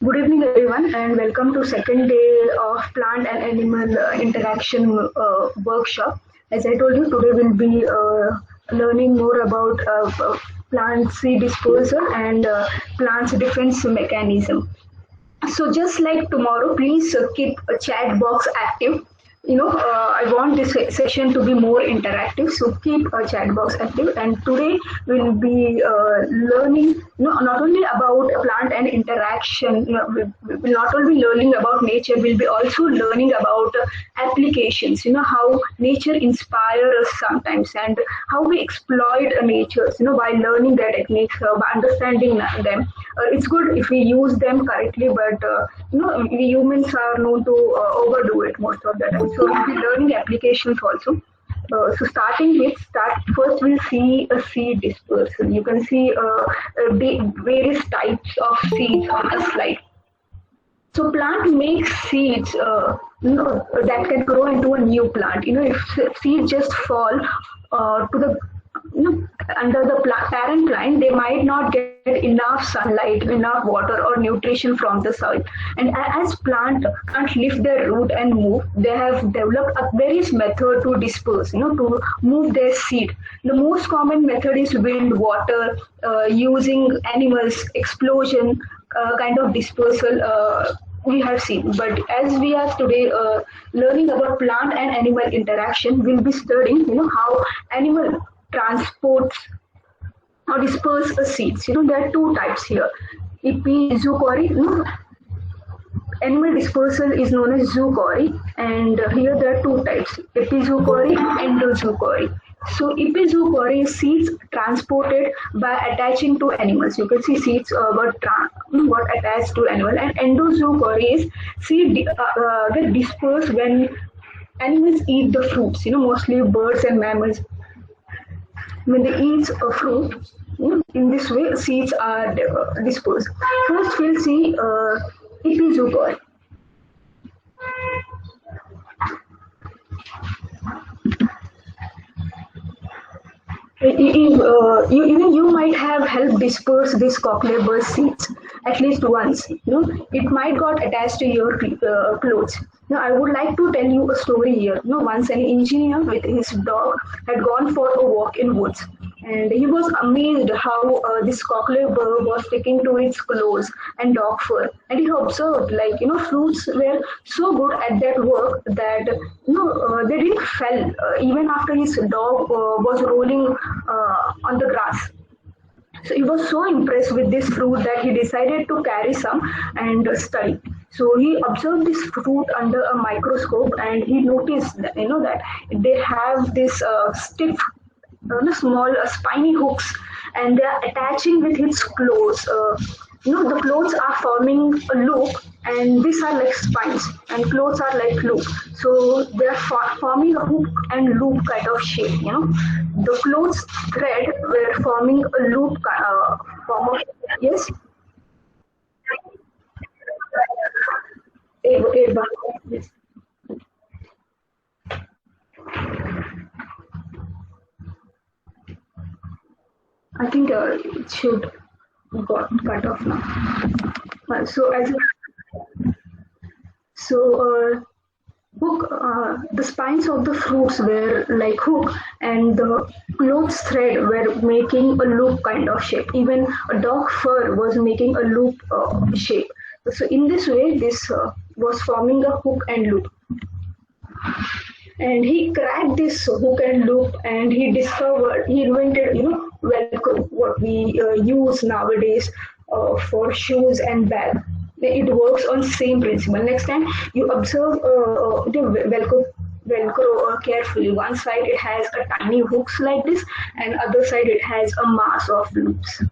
Good evening, everyone, and welcome to second day of plant and animal interaction workshop. As I told you, today we'll be learning more about plant seed dispersal and plants defense mechanism. So just like tomorrow, please keep a chat box active. I want this session to be more interactive, so keep a chat box active. And today we'll be learning, not only about plant and interaction. We'll not only learning about nature, we'll be also learning about applications. How nature inspires us sometimes, and how we exploit nature. By learning their techniques, by understanding them. It's good if we use them correctly, but we humans are known to overdo it most of the time. So we'll be learning applications also. So first we'll see a seed dispersal. You can see various types of seeds on the slide. So plant makes seeds that can grow into a new plant. If seeds just fall to the under the parent plant, they might not get enough sunlight, enough water or nutrition from the soil. And as plant can't lift their root and move, they have developed a various method to disperse, to move their seed. The most common method is wind, water, using animals, explosion, kind of dispersal. We have seen, but as we are today learning about plant and animal interaction, we'll be studying, how animal transports or disperse seeds. There are two types here. Epizoochory, animal dispersal is known as zoochory, and here there are two types: epizoochory and endozoochory. So epizoochory is seeds transported by attaching to animals. You can see seeds got attached to animal, and endozoochory is seeds get dispersed when animals eat the fruits. Mostly birds and mammals. When they eat a fruit, in this way seeds are dispersed. First we'll see epizoochory. Even you might have helped disperse this cochlear burr seeds at least once. It might got attached to your clothes. Now, I would like to tell you a story here. Once an engineer with his dog had gone for a walk in woods, and he was amazed how this cochlear burr was sticking to its clothes and dog fur. And he observed, fruits were so good at that work that they didn't fall even after his dog was rolling on the grass. So he was so impressed with this fruit that he decided to carry some and study. So he observed this fruit under a microscope, and he noticed that, that they have this stiff, small spiny hooks, and they are attaching with its clothes. The clothes are forming a loop, and these are like spines, and clothes are like loop. So they are forming a hook and loop kind of shape. The clothes thread were forming a loop form of, yes. Yes. I think it should got cut off now. Hook. The spines of the fruits were like hook, and the clothes thread were making a loop kind of shape. Even a dog fur was making a loop shape. So in this way, this was forming a hook and loop. And he cracked this hook and loop, and he invented, Velcro, what we use nowadays for shoes and bag. It works on same principle. Next time you observe the Velcro carefully. One side it has a tiny hooks like this, and other side it has a mass of loops.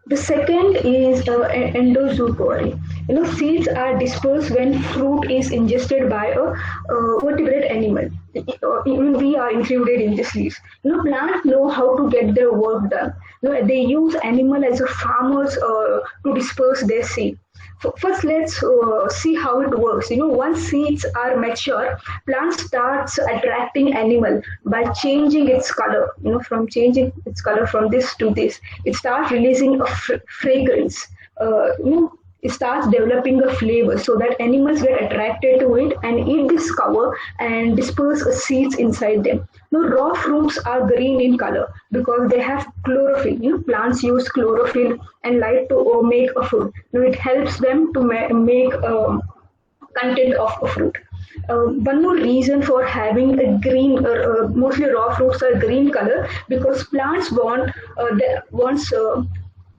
The second is endozoochory. Seeds are dispersed when fruit is ingested by a vertebrate animal. Even we are included in this list. Plants know how to get their work done. They use animal as a farmers to disperse their seed. First, let's see how it works. Once seeds are mature, plant starts attracting animal by changing its color. From changing its color from this to this, it starts releasing a fragrance. it starts developing a flavor so that animals get attracted to it and eat this cover and disperse seeds inside them. Now, raw fruits are green in color because they have chlorophyll. Plants use chlorophyll and light to make a fruit. Now, it helps them to make content of a fruit. One more reason for having a green, mostly raw fruits are green color because plants wants to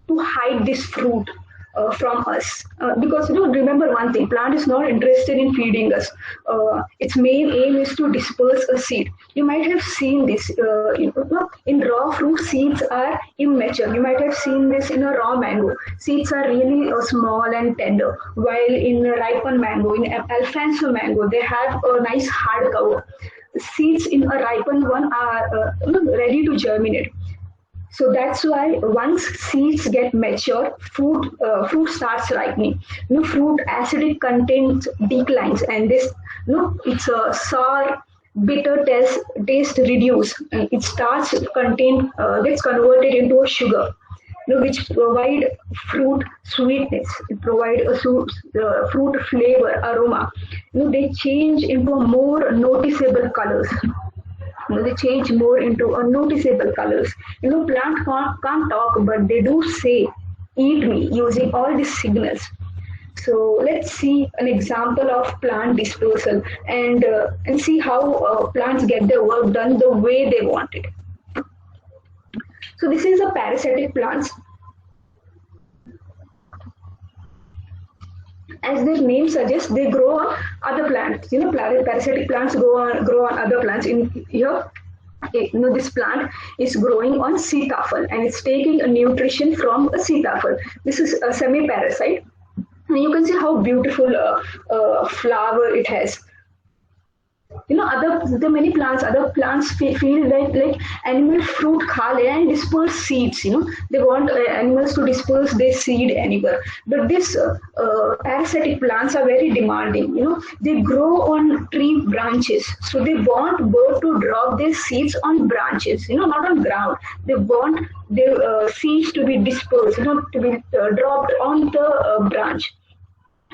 hide this fruit from us. Because remember one thing, plant is not interested in feeding us. Its main aim is to disperse a seed. You might have seen this in raw fruit, seeds are immature. You might have seen this in a raw mango. Seeds are really small and tender, while in a ripened mango, in Alfonso mango, they have a nice hard cover. Seeds in a ripened one are ready to germinate. So that's why once seeds get mature, fruit starts ripening. Fruit acidic content declines, and this, it's a sour, bitter taste reduce, and it starts gets converted into a sugar, which provide fruit sweetness. It provide a fruit flavor, aroma. They change into more noticeable colors. They change more into noticeable colors. Plant can't talk, but they do say, "Eat me," using all these signals. So let's see an example of plant dispersal and see how plants get their work done the way they want it. So this is a parasitic plants. As their name suggests, they grow on other plants. Parasitic plants grow on other plants. In here, this plant is growing on sitafal and it's taking a nutrition from a sitafal. This is a semi-parasite. And you can see how beautiful flower it has. Many plants, other plants feel like animal fruit khale and disperse seeds. They want animals to disperse their seed anywhere. But this parasitic plants are very demanding. They grow on tree branches, so they want bird to drop their seeds on branches. Not on ground. They want their seeds to be dispersed. To be dropped on the branch.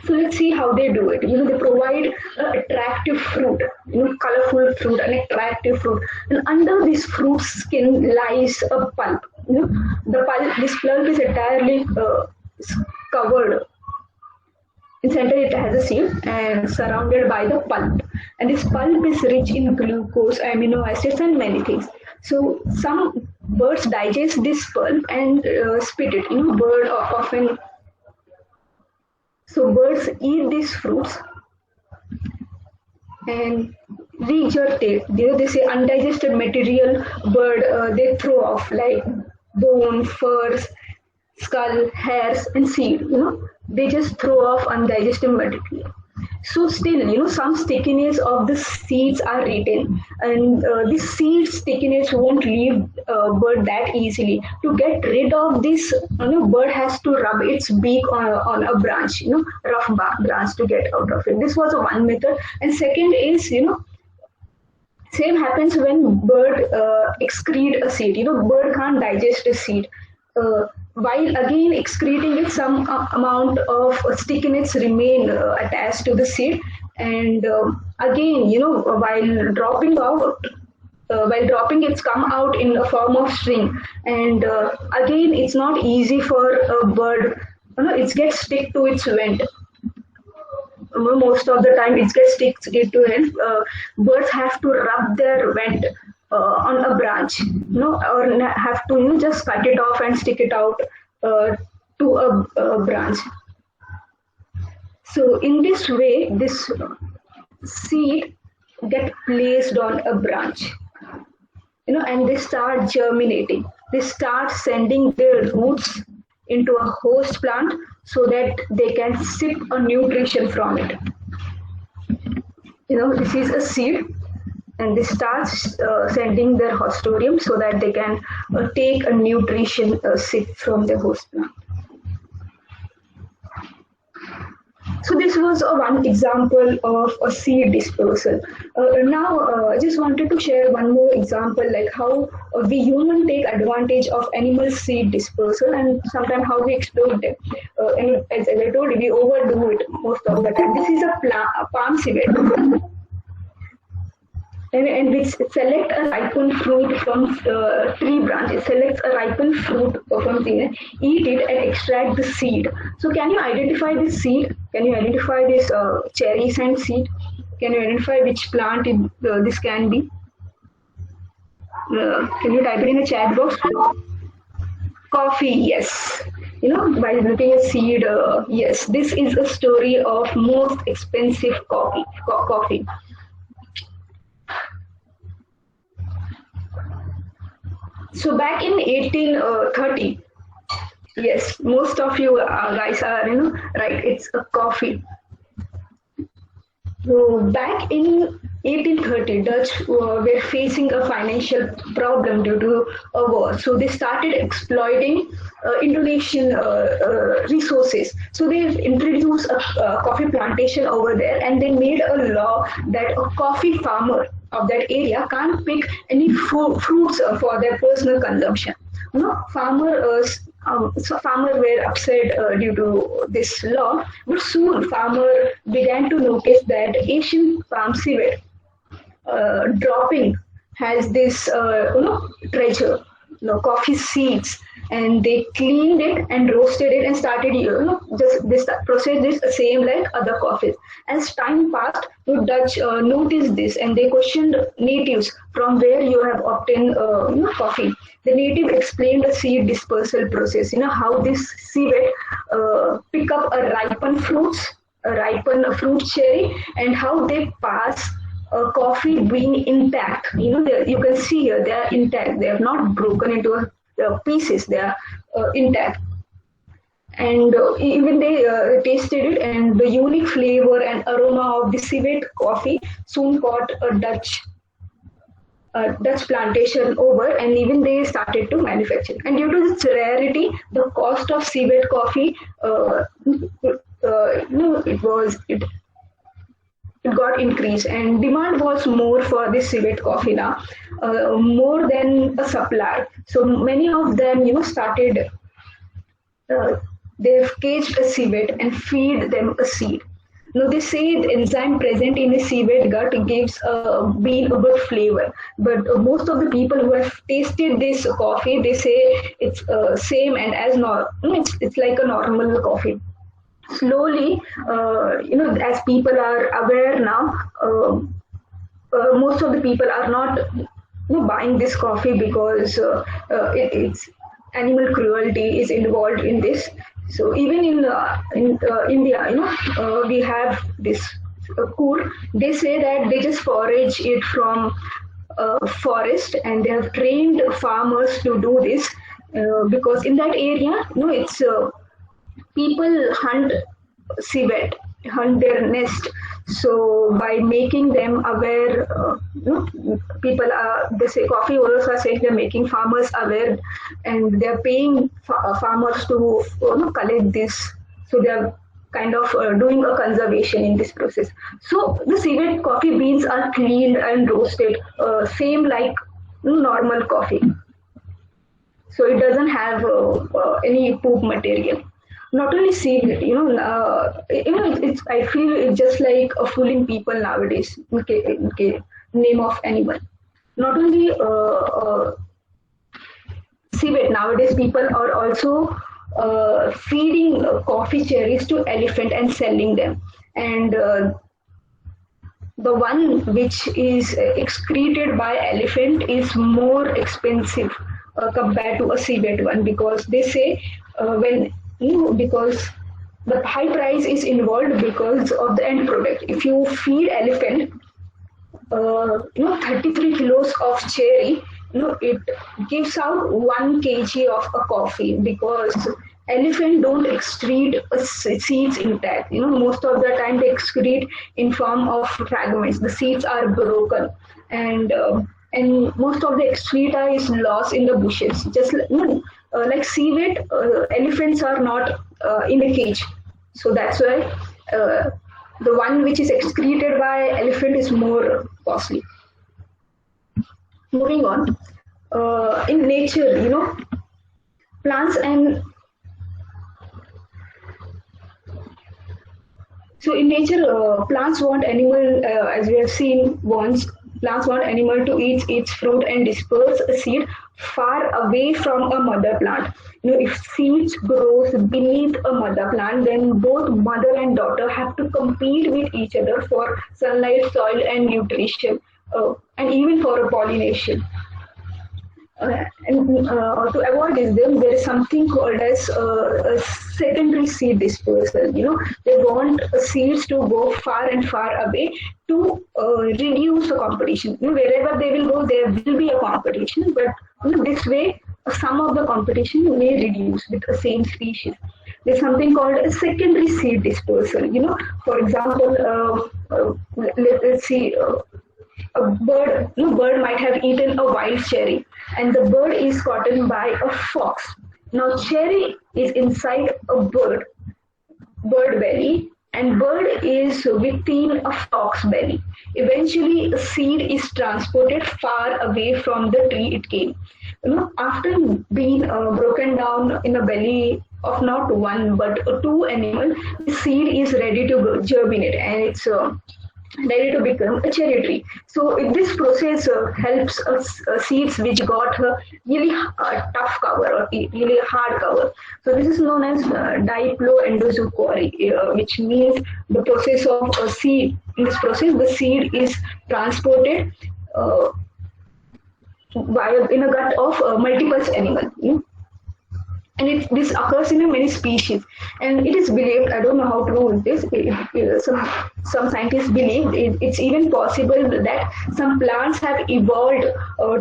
So let's see how they do it. They provide attractive fruit, colorful fruit, an attractive fruit. And under this fruit skin lies a pulp. This pulp is entirely covered. In center it has a seed and surrounded by the pulp. And this pulp is rich in glucose, amino acids, and many things. So some birds digest this pulp and spit it. Bird often. So birds eat these fruits and regurgitate. They say undigested material bird they throw off like bone, furs, skull, hairs, and seed. They just throw off undigested material. So still, some stickiness of the seeds are retained, and this seed stickiness won't leave bird that easily. To get rid of this, bird has to rub its beak on a branch, rough branch to get out of it. This was one method, and second is, same happens when bird excrete a seed. Bird can't digest a seed. While again excreting it, some amount of stickiness remain attached to the seed, and again, while dropping it's come out in a form of string, and again, it's not easy for a bird. It gets stick to its vent. Most of the time, it gets stick to it. Birds have to rub their vent on a branch, or have to just cut it off and stick it out to a branch. So in this way, this seed get placed on a branch, and they start germinating. They start sending their roots into a host plant so that they can sip a nutrition from it. This is a seed, and they start sending their hostorium so that they can take a nutrition sip from the host plant. So this was one example of a seed dispersal. Now I just wanted to share one more example, like how we human take advantage of animal seed dispersal and sometimes how we exploit them. And as I told you, we overdo it most of the time. This is a palm civet, and which select a ripened fruit from tree branch. It selects a ripened fruit from tree, eat it and extract the seed. So can you identify this seed? Can you identify this cherry scent seed? Can you identify which plant this can be? Can you type it in the chat box? Coffee, yes. By looking at seed, yes, this is a story of most expensive coffee. So back in 1830, yes, most of you guys are, right, it's a coffee. So back in 1830, Dutch were facing a financial problem due to a war. So they started exploiting Indonesian resources. So they introduced a coffee plantation over there, and they made a law that a coffee farmer of that area can't pick any fruits for their personal consumption. Farmers were upset due to this law, but soon farmer began to notice that Asian palm civet dropping has this treasure, coffee seeds, and they cleaned it and roasted it and started just this process is the same like other coffees. As time passed, the Dutch noticed this and they questioned natives from where you have obtained coffee. The native explained the seed dispersal process, how this civet pick up a ripened fruit cherry, and how they pass coffee being intact. You can see here they are intact. They have not broken into pieces. They are intact. And even they tasted it, and the unique flavor and aroma of the civet coffee soon caught a Dutch plantation over, and even they started to manufacture. And due to its rarity, the cost of civet coffee, it got increased, and demand was more for this civet coffee now, more than a supply. So many of them, started. They've caged a civet and feed them a seed. They say the enzyme present in a civet gut gives a bean a good flavor, but most of the people who have tasted this coffee, they say it's same and it's like a normal coffee. Slowly, as people are aware now, most of the people are not buying this coffee because it's animal cruelty is involved in this. So even in India, we have this kur. They say that they just forage it from forest, and they have trained farmers to do this because in that area, it's people hunt civet, hunt their nest. So by making them aware, people are, they say coffee owners are saying they're making farmers aware, and they're paying farmers to collect this. So they're kind of doing a conservation in this process. So the civet coffee beans are cleaned and roasted, same like normal coffee. So it doesn't have any poop material. Not only civet, it's, I feel it's just like fooling people nowadays. Okay, name of animal. Not only civet, nowadays people are also feeding coffee cherries to elephant and selling them. And the one which is excreted by elephant is more expensive compared to a civet one, because they say because the high price is involved because of the end product. If you feed elephant 33 kilos of cherry, it gives out 1 kg of a coffee, because elephant don't excrete seeds intact. Most of the time they excrete in form of fragments. The seeds are broken, and most of the excreta is lost in the bushes. Just like civet, elephants are not in the cage, so that's why the one which is excreted by elephant is more costly. Moving on, In nature, plants and so in nature, plants want animal, as we have seen once, plants want animal to eat its fruit and disperse a seed far away from a mother plant. If seeds grows beneath a mother plant, then both mother and daughter have to compete with each other for sunlight, soil, and nutrition, and even for a pollination. And to avoid this, there is something called as a secondary seed dispersal. They want seeds to go far and far away to reduce the competition. Wherever they will go, there will be a competition, but this way, some of the competition may reduce with the same species. There's something called a secondary seed dispersal. For example, let's see. A bird might have eaten a wild cherry, and the bird is caught by a fox. Now, cherry is inside a bird belly, and bird is within a fox belly. Eventually, a seed is transported far away from the tree it came. After being broken down in a belly of not one but two animal, the seed is ready to germinate, and it's ready to become a cherry tree. So this process helps us seeds which got a really tough cover or really hard cover. So this is known as diploendozoochory, which means the process of a seed. In this process, the seed is transported in a gut of multiple animals. And this occurs in many species, and it is believed, I don't know how true it is, some scientists believe it's even possible that some plants have evolved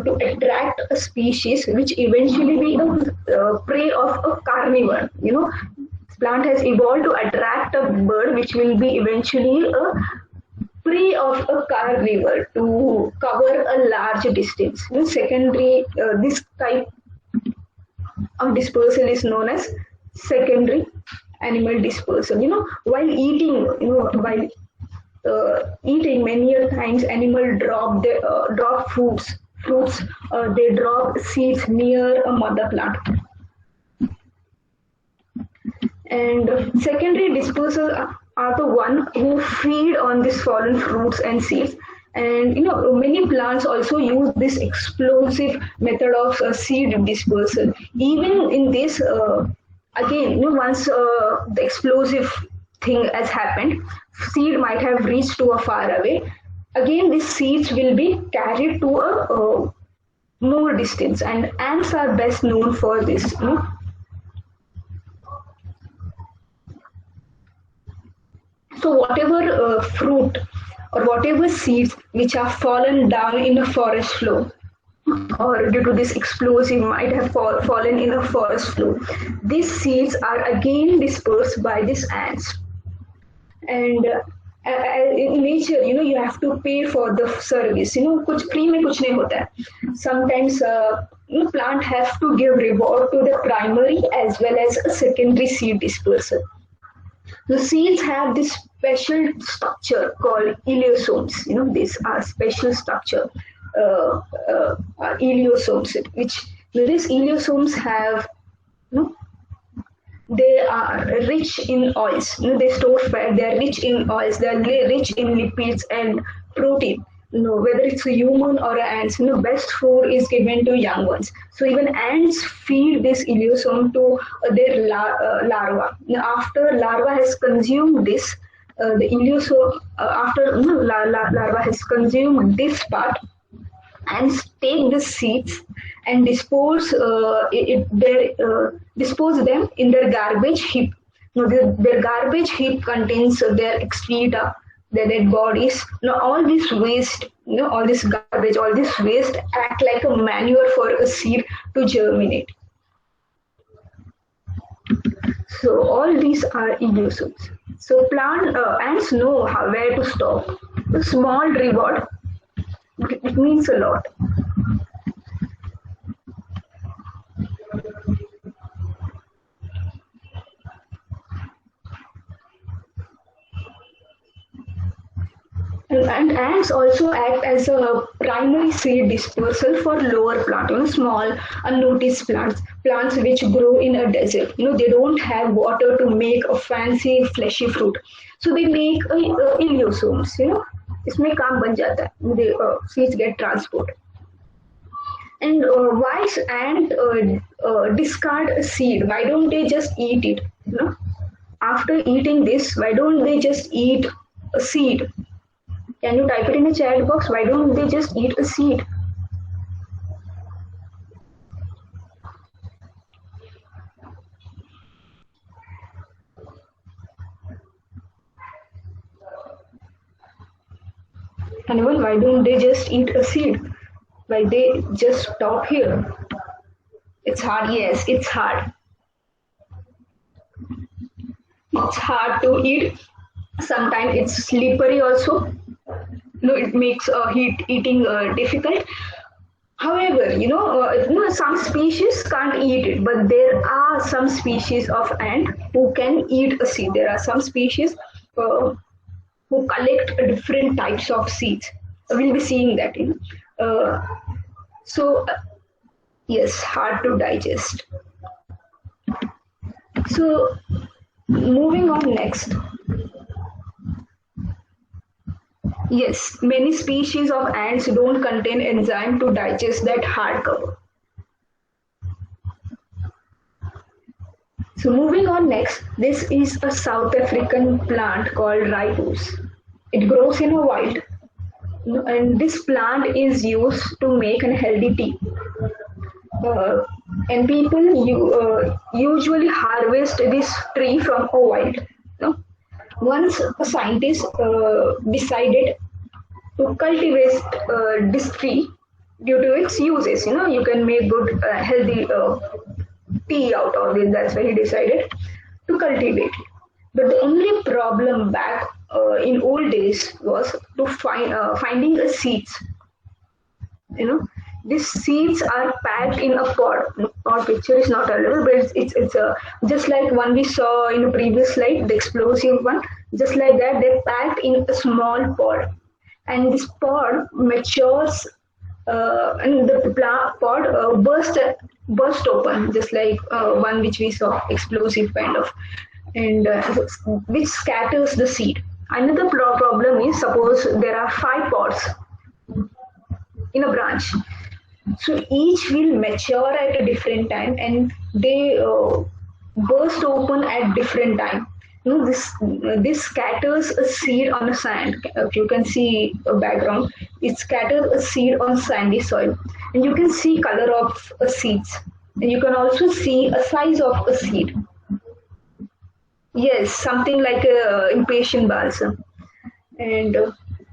to attract a species which eventually be a prey of a carnivore. Plant has evolved to attract a bird which will be eventually a prey of a carnivore to cover a large distance. Secondary, this type of dispersal is known as secondary animal dispersal. While eating, eating many a times animal drop fruits, they drop seeds near a mother plant. And secondary dispersal are the one who feed on these fallen fruits and seeds. And many plants also use this explosive method of seed dispersal. Even in this, again, once the explosive thing has happened, seed might have reached to a far away. Again, these seeds will be carried to a more distance, and ants are best known for this. So whatever fruit or whatever seeds which are fallen down in a forest floor or due to this explosive might have fallen in a forest floor, these seeds are again dispersed by these ants. And in nature, you have to pay for the service. कुछ free में कुछ नहीं होता है. Sometimes plant have to give reward to the primary as well as a secondary seed dispersal. The seeds have this special structure called elaiosomes. These are special structure, elaiosomes, which these elaiosomes have, they are rich in oils. They store fat. They are rich in oils. They are rich in lipids and protein. Whether it's a human or ants, best food is given to young ones. So even ants feed this elaiosom to their larva. After larva has consumed this, the elaiosom, after larva has consumed this part, ants take the seeds and dispose them in their garbage heap. Their garbage heap contains their excreta, their dead bodies. All this waste, all this garbage, all this waste act like a manure for a seed to germinate. So all these are elaiosomes. So ants know where to stop. A small reward, it means a lot. And ants also act as a primary seed dispersal for lower plant, small unnoticed plants, plants which grow in a desert. They don't have water to make a fancy fleshy fruit, so they make iliosomes. इसमें काम बन जाता है. The seeds get transported. And why ant discard a seed? Why don't they just eat it? After eating this, why don't they just eat a seed? Can you type it in the chat box? Why don't they just eat a seed? Anyone, why don't they just eat a seed? Why they just stop here? It's hard, yes, it's hard. It's hard to eat. Sometimes it's slippery also. It makes eating difficult. However, some species can't eat it, but there are some species of ant who can eat a seed. There are some species who collect different types of seeds. We'll be seeing that. So, yes, hard to digest. So, moving on next. Yes, many species of ants don't contain enzyme to digest that hard cover. So moving on next, this is a South African plant called ribose. It grows in a wild, and this plant is used to make a healthy tea. And people usually harvest this tree from a wild. Once a scientist decided to cultivate this tree due to its uses. You can make good, healthy tea out of it. That's why he decided to cultivate it. But the only problem back in old days was to finding the seeds. These seeds are packed in a pod. Our picture is not available, but it's just like one we saw in the previous slide, the explosive one. Just like that, they're packed in a small pod, and this pod matures, and the pod burst open, just like one which we saw, explosive kind of, and which scatters the seed. Another problem is, suppose there are 5 pods in a branch. So each will mature at a different time, and they burst open at different time. This scatters a seed on a sand. If you can see a background, it scatters a seed on sandy soil, and you can see color of seeds, and you can also see a size of a seed. Yes, something like a impatient balsam, and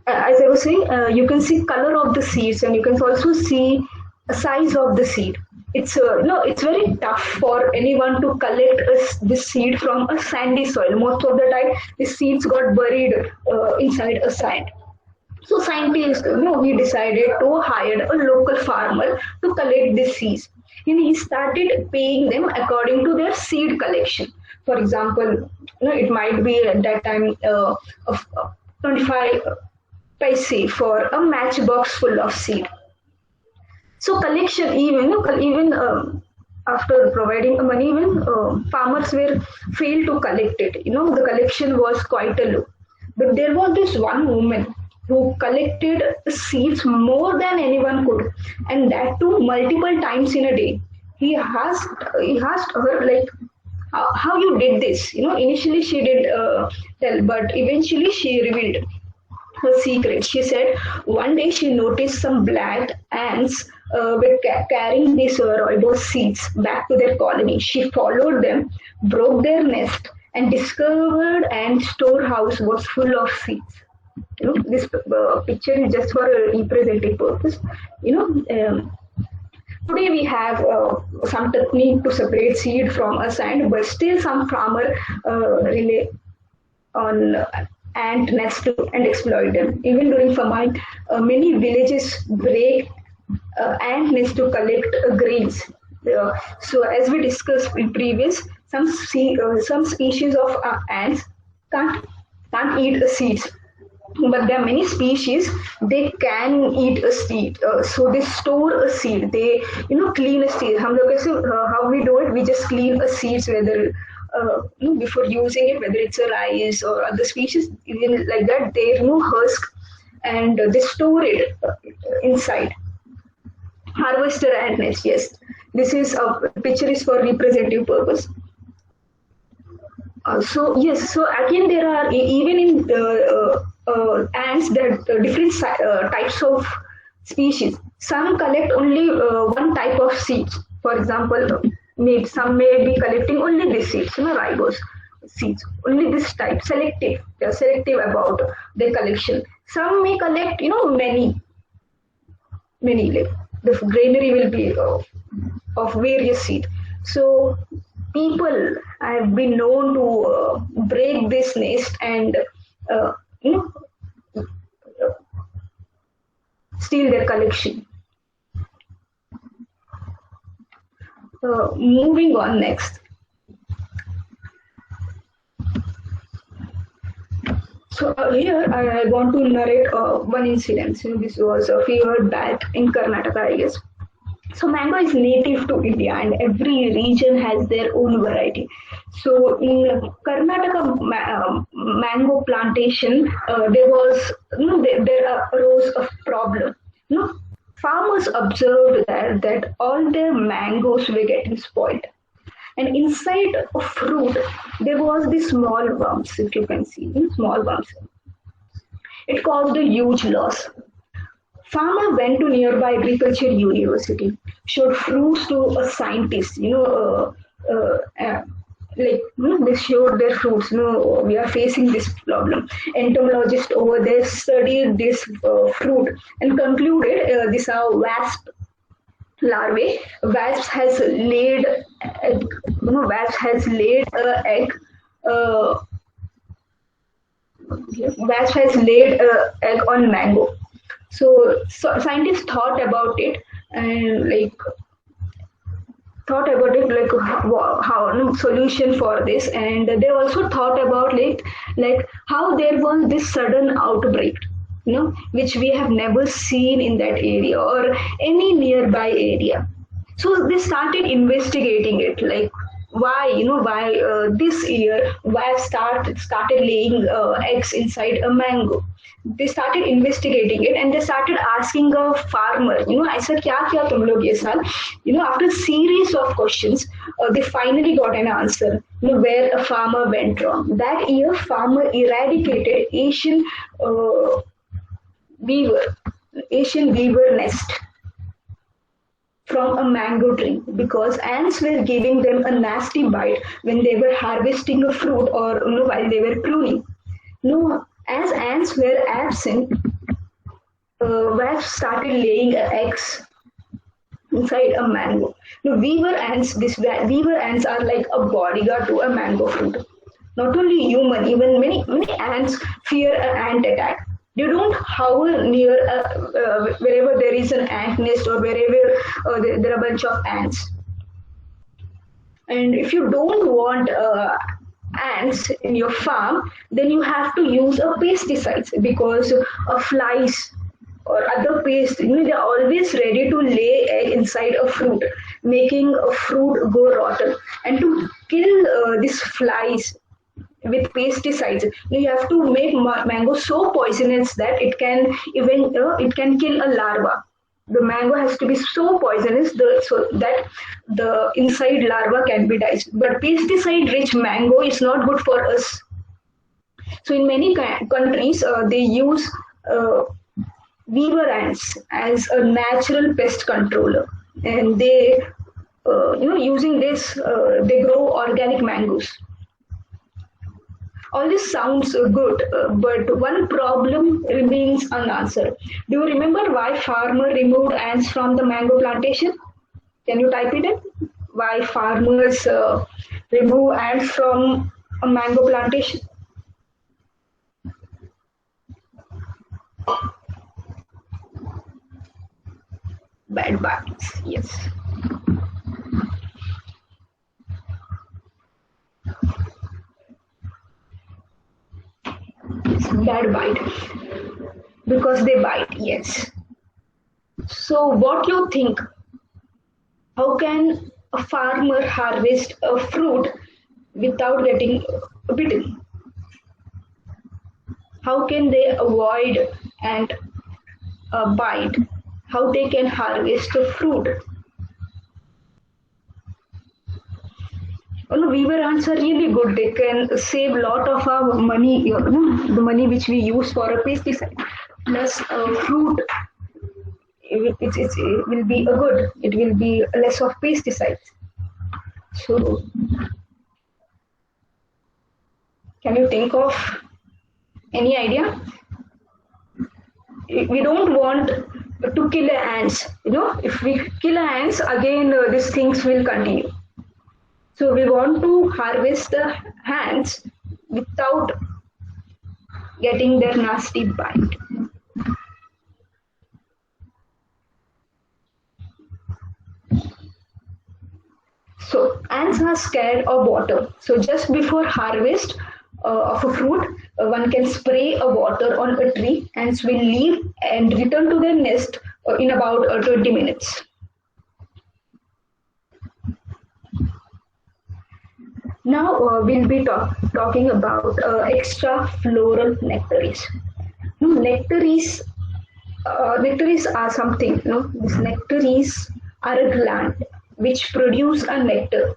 as I was saying, you can see color of the seeds, and you can also see a size of the seed. It's it's very tough for anyone to collect this seed from a sandy soil. Most of the time, the seeds got buried inside a sand. So scientists, he decided to hire a local farmer to collect these seeds, and he started paying them according to their seed collection. For example, it might be at that time of 25 paise for a matchbox full of seed. So collection, even after providing money, even farmers were failed to collect it. The collection was quite low. But there was this one woman who collected seeds more than anyone could, and that too multiple times in a day. He asked her, like, how you did this. Initially she did tell, but eventually she revealed her secret. She said one day she noticed some black ants were carrying these rooibos seeds back to their colony. She followed them, broke their nest, and discovered ant storehouse was full of seeds. This picture is just for a representative purpose. Today we have some technique to separate seed from a sand, but still some farmer rely on ant nest and exploit them. Even during famine, many villages break ant nest to collect grains. So as we discussed in previous, some species of ants can't eat seeds. but there are many species they can eat a seed, so they store a seed, they clean a seed. हम लोग कैसे how we do it, we just clean a seeds, whether before using it, whether it's a rice or other species, even like that, they remove husk and they store it inside. Harvester ant nest, yes, this is a picture is for representative purpose. So yes, so again there are even in ants that different types of species. Some collect only one type of seeds. For example, some may be collecting only this seeds, ribose seeds, only this type. Selective, they are selective about their collection. Some may collect, many. Like the granary will be of various seed. So people have been known to break this nest and uh, you know steal their collection. Moving on next. So here I want to narrate one incident. This was a fevered bat in Karnataka, I guess. So mango is native to India, and every region has their own variety. So in Karnataka mango plantation, there was there arose a problem. Farmers observed that all their mangoes were getting spoiled, and inside a fruit there was this small worms. If you can see, small worms. It caused a huge loss. Farmer went to nearby agriculture university, showed fruits to a scientist, they showed their fruits, we are facing this problem. Entomologist over there studied this fruit and concluded these are wasp larvae. Wasp has laid, wasp has laid a egg. Uh, Wasp has laid a egg on mango. So scientists thought about it and how solution for this, and they also thought about how there was this sudden outbreak, which we have never seen in that area or any nearby area. So they started investigating it, like why this year why started laying eggs inside a mango. They started investigating it and they started asking a farmer, ऐसा क्या किया तुम लोग ये साल. After a series of questions, they finally got an answer, where a farmer went wrong. That year farmer eradicated uh, beaver Asian beaver nest from a mango tree because ants were giving them a nasty bite when they were harvesting a fruit or while they were pruning. As ants were absent, wasps started laying eggs inside a mango. These weaver ants are like a bodyguard to a mango fruit. Not only human, even many ants fear an ant attack. They don't howl near wherever there is an ant nest or wherever there are a bunch of ants. And if you don't want ants in your farm, then you have to use a pesticides because flies or other pests, they're always ready to lay egg inside a fruit, making a fruit go rotten. And to kill these flies with pesticides, you have to make mango so poisonous that it can kill a larva. The mango has to be so poisonous so that the inside larva can be died. But pesticide-rich mango is not good for us. So in many countries, they use weaver ants as a natural pest controller, and they, using this, they grow organic mangoes. All this sounds good, but one problem remains unanswered. Do you remember why farmer removed ants from the mango plantation? Can you type it in? Why farmers remove ants from a mango plantation? Bad bites, yes. Bad bite. Because they bite, yes. So what you think? How can a farmer harvest a fruit without getting bitten? How can they avoid and bite? How they can harvest the fruit? Oh, no, weaver ants are really good. They can save a lot of our money, the money which we use for a pesticide. Plus, fruit, it will be a good. It will be less of pesticides. So, can you think of any idea? We don't want to kill ants. If we kill ants, again these things will continue. So we want to harvest the ants without getting their nasty bite. So ants are scared of water. So just before harvest of a fruit, one can spray a water on a tree. Ants will leave and return to their nest in about 20 minutes. Now we'll be talking about extra floral nectaries. Nectaries, nectaries are something. These nectaries are a gland which produce a nectar.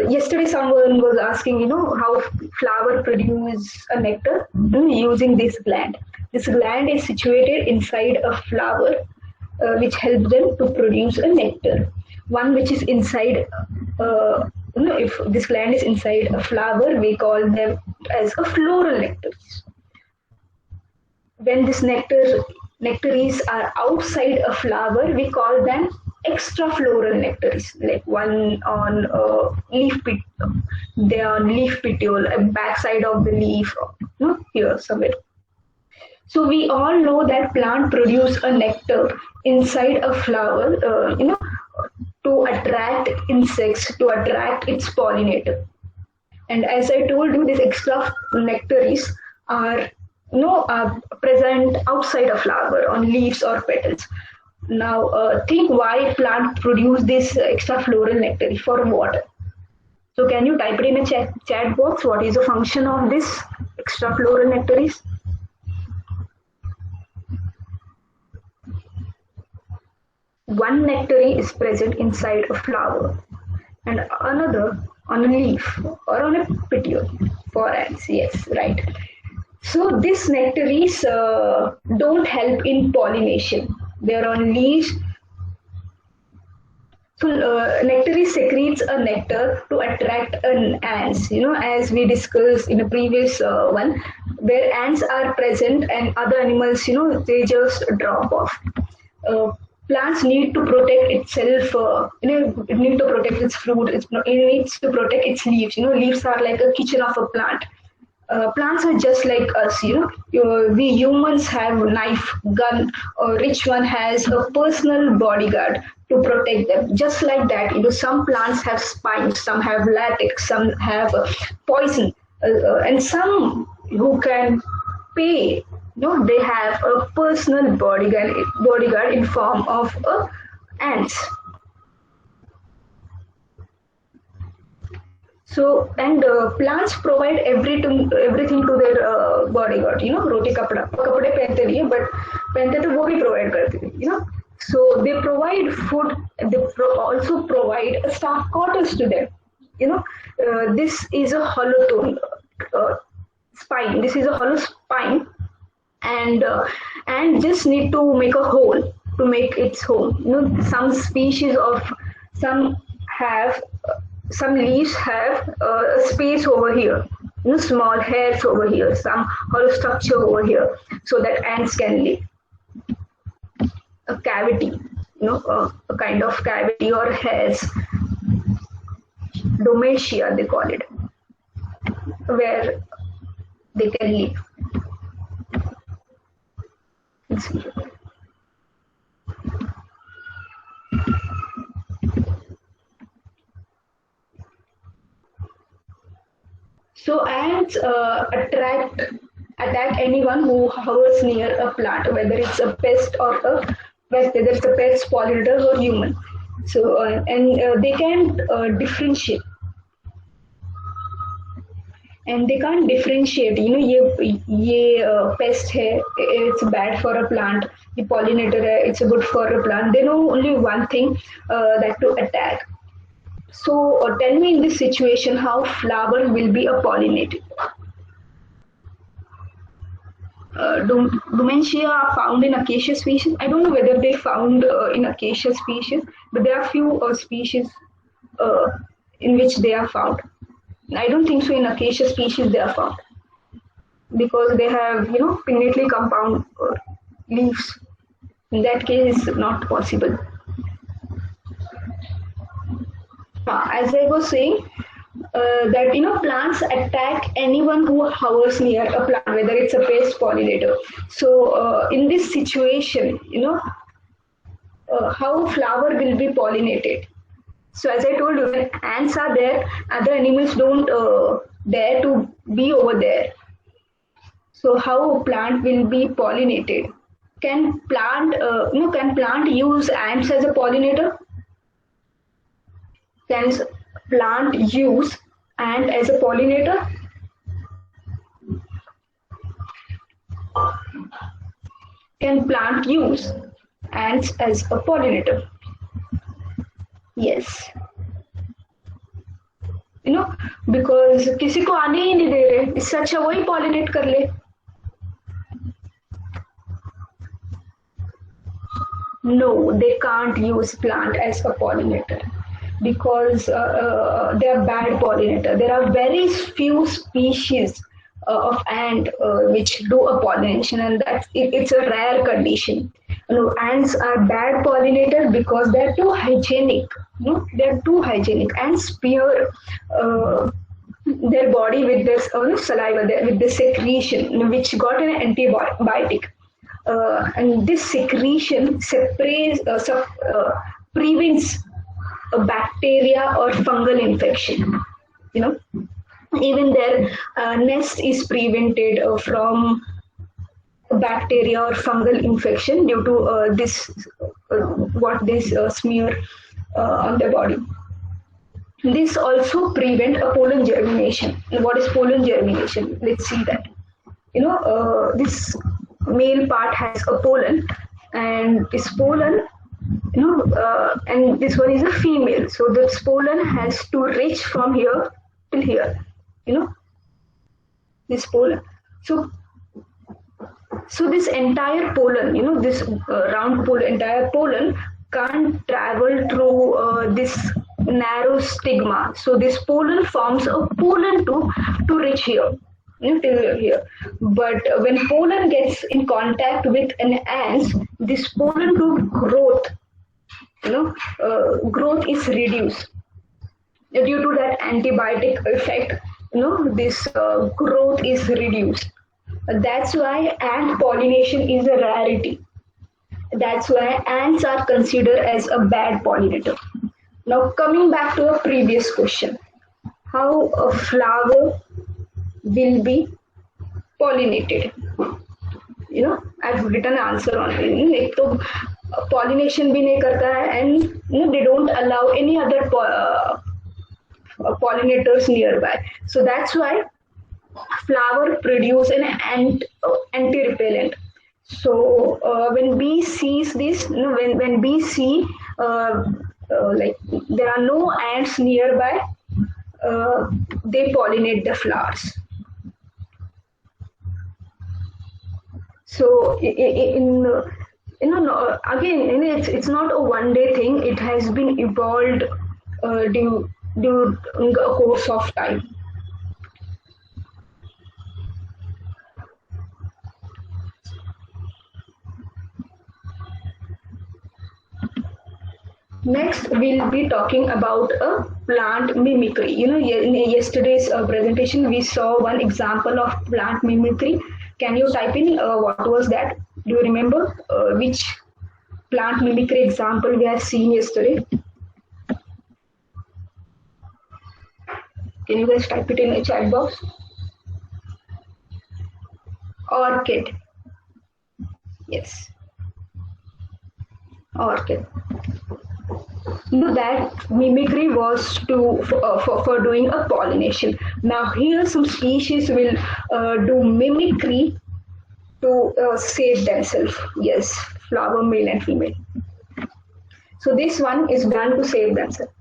Yesterday, someone was asking, how flower produce a nectar using this gland. This gland is situated inside a flower, which helps them to produce a nectar. One which is inside, if this gland is inside a flower, we call them as a floral nectaries. When this nectaries are outside a flower, we call them extra floral nectaries, like one on they are leaf petiole, backside of the leaf, here somewhere. So we all know that plant produce a nectar inside a flower, to attract insects, to attract its pollinator. And as I told you, these extra nectaries are are present outside a flower on leaves or petals. Now think why plant produce this extra floral nectar for what? So can you type it in a chat box? What is the function of this extra floral nectaries? One nectary is present inside a flower and another on a leaf or on a petiole for ants. Yes, right. So these nectaries don't help in pollination. They are on leaves. So nectary secretes a nectar to attract an ants. As we discussed in a previous one, where ants are present and other animals, they just drop off. Plants need to protect itself. It needs to protect its fruit. It needs to protect its leaves. Leaves are like a kitchen of a plant. Plants are just like us. We humans have knife, gun, or each one has a personal bodyguard to protect them. Just like that, some plants have spines, some have latex, some have poison, and some who can pay. They have a personal bodyguard in form of ants. So, and plants provide everything to their bodyguard. रोटी कपड़ा कपड़े पहनते नहीं है, but पहनते तो वो भी provide करते हैं. So they provide food. They also provide staff quarters to them. This is a hollow tone spine. This is a hollow spine, and just need to make a hole to make its home. Some species of some leaves have a space over here, small hairs over here, some hollow structure over here, so that ants can live. A cavity, a kind of cavity or hairs, domatia they call it, where they can live. Let's see. So ants attract attack anyone who hovers near a plant, whether it's a pest or whether it's a pest, pollinator, or human. So they can differentiate, and they can't differentiate. ये pest है, it's bad for a plant. The pollinator है, it's good for a plant. They know only one thing, that to attack. So tell me in this situation how flower will be a pollinated. Domentia are found in acacia species. I don't know whether they found in acacia species, but there are few species in which they are found. I don't think so in acacia species they are found, because they have pinnately compound leaves. In that case, it's not possible. As I was saying, that plants attack anyone who hovers near a plant, whether it's a pest, pollinator. So in this situation, how flower will be pollinated. So as I told you, when ants are there, other animals don't dare to be over there. So how a plant will be pollinated? Can plant use ants as a pollinator? Can plant use ant as a pollinator? Can plant use ants as a pollinator? Yes. Because किसी को आने ही नहीं दे रहे, इससे अच्छा वही pollinate कर ले. No, they can't use plant as a pollinator, because they are bad pollinator. There are very few species of ant which do a pollination, and it's a rare condition. Ants are bad pollinator because they are too hygienic. They are too hygienic. Ants spear their body with this saliva, with the secretion, which got an antibiotic. And this secretion prevents a bacteria or fungal infection. Even their nest is prevented from bacteria or fungal infection due to this what they smear on their body. This also prevent a pollen germination. And what is pollen germination? Let's see that. This male part has a pollen, and this pollen, and this one is a female. So this pollen has to reach from here till here. This pollen. So this entire pollen, this round pollen, entire pollen can't travel through this narrow stigma. So this pollen forms a pollen tube to reach here, till here. But when pollen gets in contact with an ant, this pollen tube growth is reduced due to that antibiotic effect. This growth is reduced. That's why ant pollination is a rarity. That's why ants are considered as a bad pollinator. Now coming back to a previous question, how a flower will be pollinated. I've written answer on it. एक तो pollination भी नहीं करता है, and they don't allow any other pollinators nearby. So that's why flower produce an anti-repellent. So when bee sees this, when bee see like there are no ants nearby, they pollinate the flowers. So again, it's not a one-day thing. It has been evolved during a course of time. Next, we'll be talking about a plant mimicry. In yesterday's presentation, we saw one example of plant mimicry. Can you type in what was that? Do you remember which plant mimicry example we have seen yesterday? Can you guys type it in the chat box? orchid. Yes, orchid. That mimicry was for doing a pollination. Now here some species will do mimicry to save themselves. Yes, flower male and female. So this one is done to save themselves.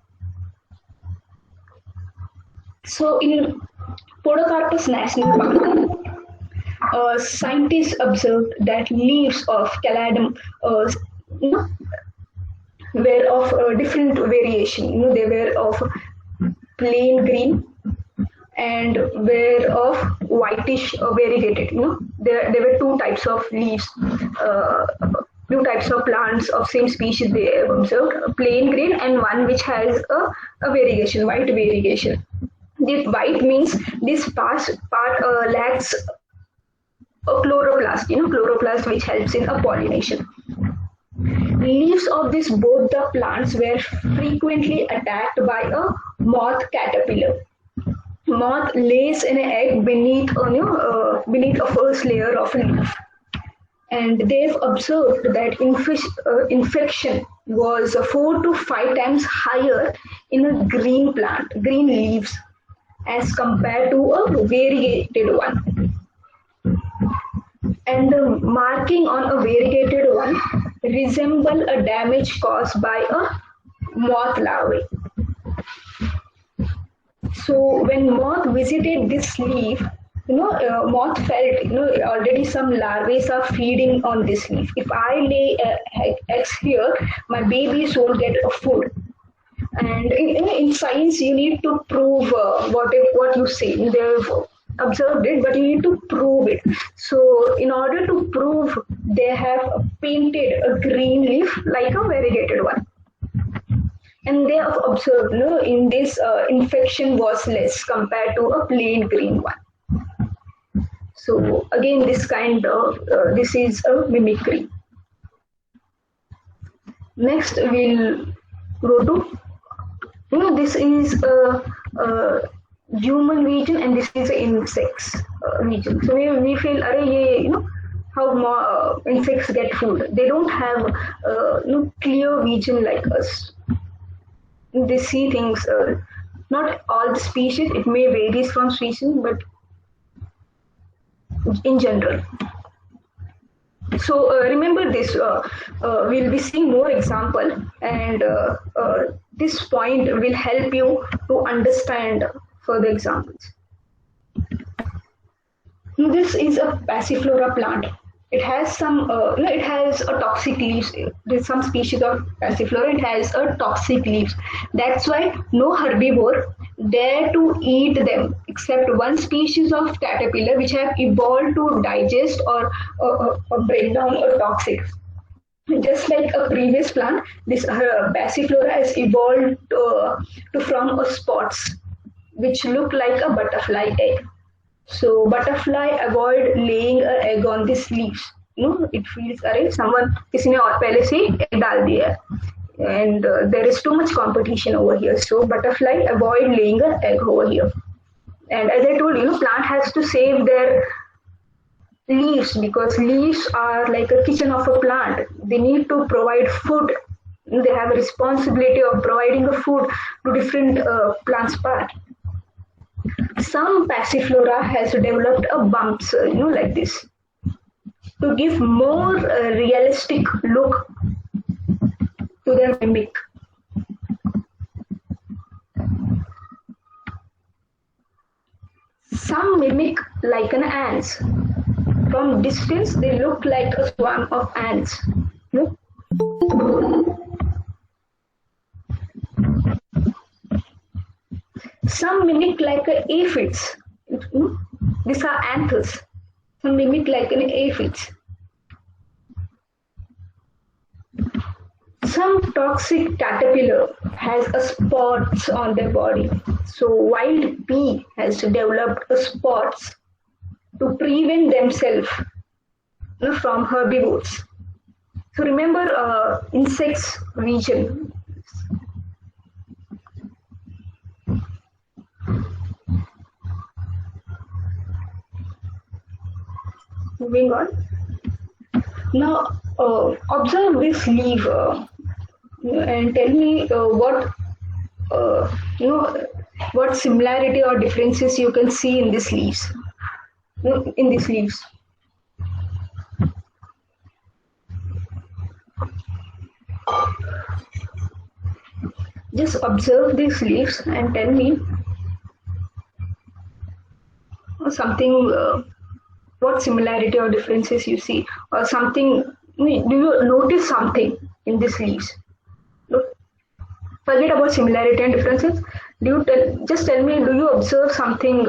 So in Podocarpus National Park, scientists observed that leaves of caladium were of different variation. They were of plain green and were of whitish variegated. There were two types of leaves, two types of plants of same species they have observed, plain green and one which has a variegation, white variegation. The white means this part lacks a chloroplast, chloroplast which helps in a pollination. Leaves of this both the plants were frequently attacked by a moth caterpillar. Moth lays an egg beneath a first layer of a leaf, and they've observed that infection was 4 to 5 times higher in a green leaves, as compared to a variegated one. And the marking on a variegated one resemble a damage caused by a moth larvae. So when moth visited this leaf, moth felt, already some larvae are feeding on this leaf. If I lay eggs here, my babies won't get a food. And in science, you need to prove what you say. They've observed it, but you need to prove it. So in order to prove, they have painted a green leaf like a variegated one. And they have observed, in this infection was less compared to a plain green one. So again, this is a mimicry. Next, we'll go to, this is a human region and this is an insects region. So we feel, how insects get food. They don't have clear vision like us. They see things, not all the species, it may vary from species, but in general. So remember this, we'll be seeing more example, and this point will help you to understand further examples. This is a passiflora plant. It has some, it has a toxic leaves. There's some species of passiflora, it has a toxic leaves. That's why no herbivore dare to eat them, except one species of caterpillar which have evolved to digest or break down a toxic. Just like a previous plant, this passiflora has evolved to form spots which look like a butterfly egg. So butterfly avoid laying an egg on these leaves. It feels, someone किसी ने और पहले से egg डाल दिया है, and there is too much competition over here. So butterfly avoid laying an egg over here. And as I told you, plant has to save their leaves because leaves are like a kitchen of a plant. They need to provide food. They have a responsibility of providing the food to different plants part. Some passiflora has developed a bumps, like this, to give more realistic look to their mimic. Some mimic like an ants. From distance, they look like a swarm of ants. Some mimic like aphids. These are anthers. Some mimic like an aphids. Some toxic caterpillar has a spots on their body. So wild bee has developed a spots to prevent themselves from herbivores. So remember insects region. Moving on. Now, observe this leaf and tell me what similarity or differences you can see in these leaves. In these leaves. Just observe these leaves and tell me something. What similarity or differences you see, or something. Do you notice something in these leaves? Look, forget about similarity and differences. Just tell me? Do you observe something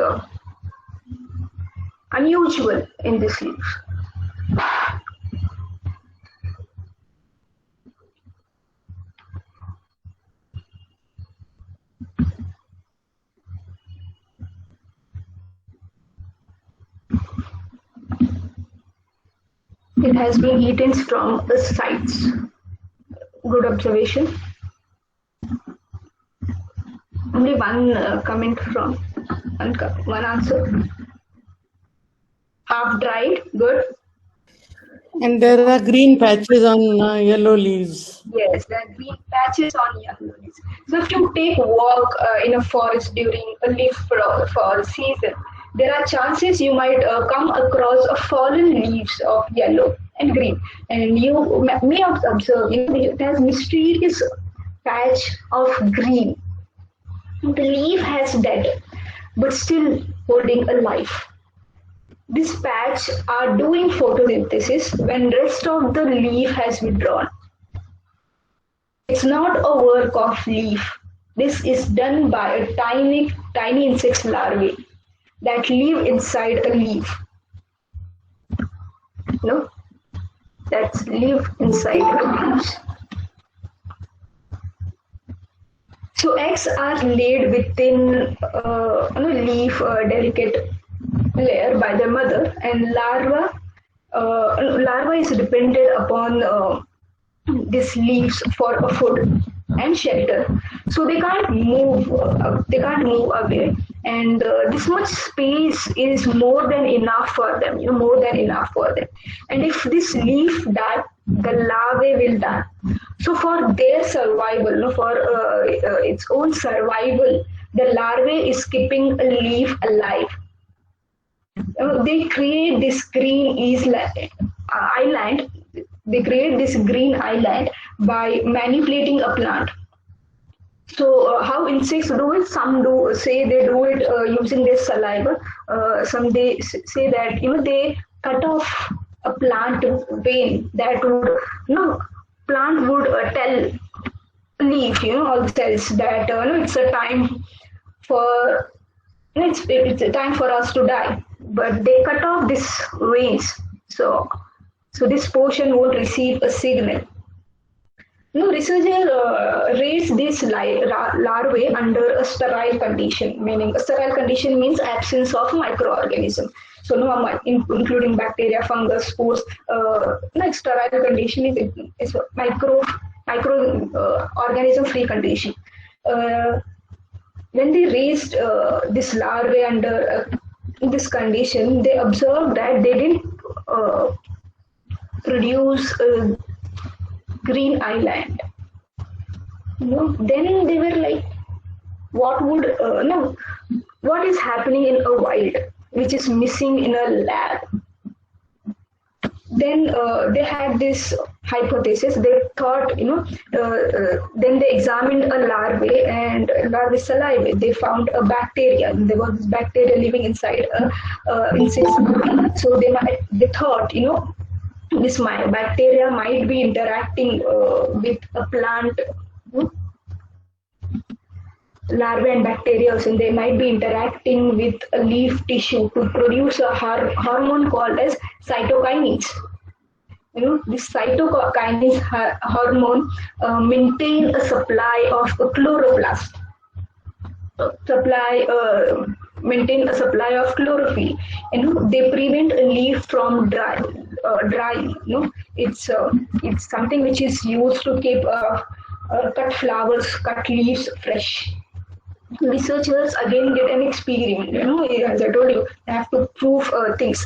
unusual in these leaves? It has been eaten from the sides. Good observation. Only one comment from one answer. Half dried. Good. And there are green patches on yellow leaves. Yes, there are green patches on yellow leaves. So if you take a walk in a forest during a leaf fall season, there are chances you might come across a fallen leaves of yellow and green, and you may observe it has mysterious patch of green. The leaf has dead, but still holding alive. This patch are doing photosynthesis when rest of the leaf has withdrawn. It's not a work of leaf. This is done by a tiny insect larvae that live inside a leaf. No, that live inside the leaves. So eggs are laid within leaf delicate layer by their mother, and larva is dependent upon these leaves for food and shelter. So they can't move. Away, and this much space is more than enough for them. More than enough for them. And if this leaf die, the larvae will die. So for their survival, for its own survival, the larvae is keeping a leaf alive. They create this green island. They create this green island by manipulating a plant. So how insects do it? Some say they do it using their saliva. Some they say that they cut off a plant vein that would plant would tell leaf all the cells that it's a time for it's a time for us to die. But they cut off these veins, so this portion won't receive a signal. Researchers raise this larvae under a sterile condition, meaning a sterile condition means absence of microorganism. So including bacteria, fungus, spores. Sterile condition is a micro organism free condition. When they raised this larvae under this condition, they observed that they didn't produce a green island. Then they were like, what is happening in a wild, which is missing in a lab? Then they had this hypothesis. They thought, then they examined a larvae and larvae saliva. They found a bacteria. There was this bacteria living inside a insect. So they thought, this bacteria might be interacting with a plant. Larvae and bacteria, and they might be interacting with a leaf tissue to produce a hormone called as cytokinins. This cytokinins hormone maintain a supply of a chloroplast. Maintain a supply of chlorophyll. They prevent a leaf from dry. It's something which is used to keep cut flowers, cut leaves fresh. Researchers again did an experiment. As I told you, they have to prove things.